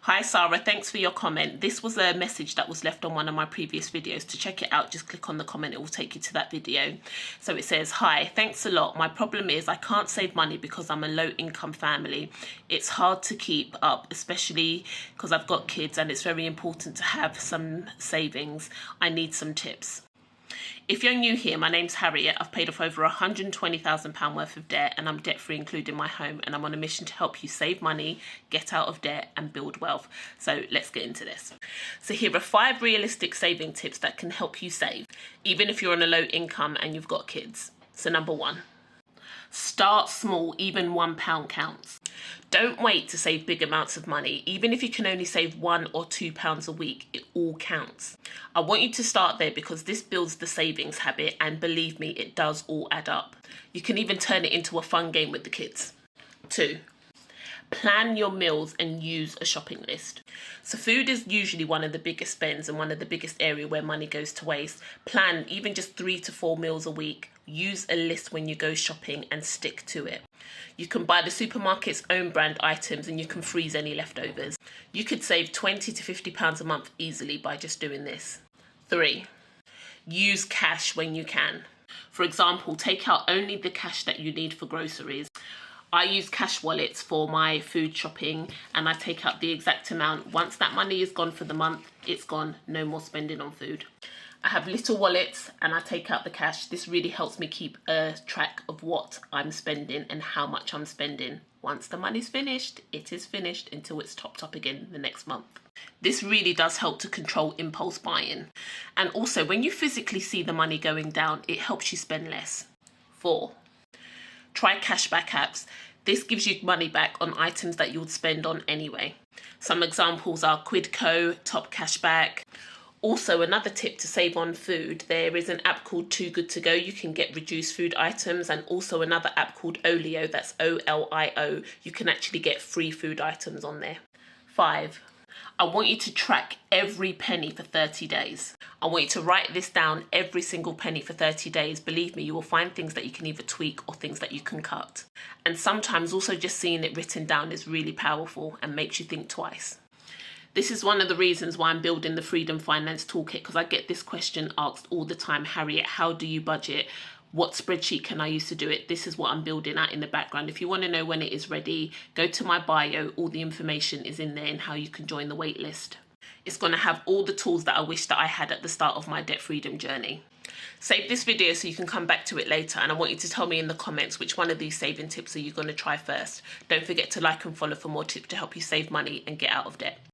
Hi Sarah, thanks for your comment. This was a message that was left on one of my previous videos. To check it out, just click on the comment, it will take you to that video. So it says, hi, thanks a lot. My problem is I can't save money because I'm a low income family. It's hard to keep up, especially because I've got kids and it's very important to have some savings. I need some tips. If you're new here, my name's Harriet. I've paid off over £120,000 worth of debt and I'm debt free, including my home, and I'm on a mission to help you save money, get out of debt and build wealth. So let's get into this. So here are 5 realistic saving tips that can help you save, even if you're on a low income and you've got kids. So number 1, start small. Even £1 counts. Don't wait to save big amounts of money. Even if you can only save £1 or £2 a week, it all counts. I want you to start there because this builds the savings habit, and believe me, it does all add up. You can even turn it into a fun game with the kids. 2, plan your meals and use a shopping list. So food is usually one of the biggest spends and one of the biggest area where money goes to waste. Plan even just 3 to 4 meals a week. Use a list when you go shopping and stick to it. You can buy the supermarket's own brand items and you can freeze any leftovers. You could save £20 to £50 a month easily by just doing this. 3, use cash when you can. For example, take out only the cash that you need for groceries. I use cash wallets for my food shopping and I take out the exact amount. Once that money is gone for the month, it's gone. No more spending on food. I have little wallets and I take out the cash. This really helps me keep a track of what I'm spending and how much I'm spending. Once the money's finished, it is finished until it's topped up again the next month. This really does help to control impulse buying. And also, when you physically see the money going down, it helps you spend less. 4, try cashback apps. This gives you money back on items that you would spend on anyway. Some examples are Quidco, Top Cashback. Also, another tip to save on food, there is an app called Too Good To Go. You can get reduced food items, and also another app called Olio, that's OLIO. You can actually get free food items on there. 5, I want you to track every penny for 30 days. I want you to write this down, every single penny for 30 days. Believe me, you will find things that you can either tweak or things that you can cut. And sometimes also just seeing it written down is really powerful and makes you think twice. This is one of the reasons why I'm building the Freedom Finance Toolkit, because I get this question asked all the time. Harriet, how do you budget? What spreadsheet can I use to do it? This is what I'm building out in the background. If you want to know when it is ready, go to my bio. All the information is in there and how you can join the wait list. It's going to have all the tools that I wish that I had at the start of my debt freedom journey. Save this video so you can come back to it later, and I want you to tell me in the comments which one of these saving tips are you going to try first. Don't forget to like and follow for more tips to help you save money and get out of debt.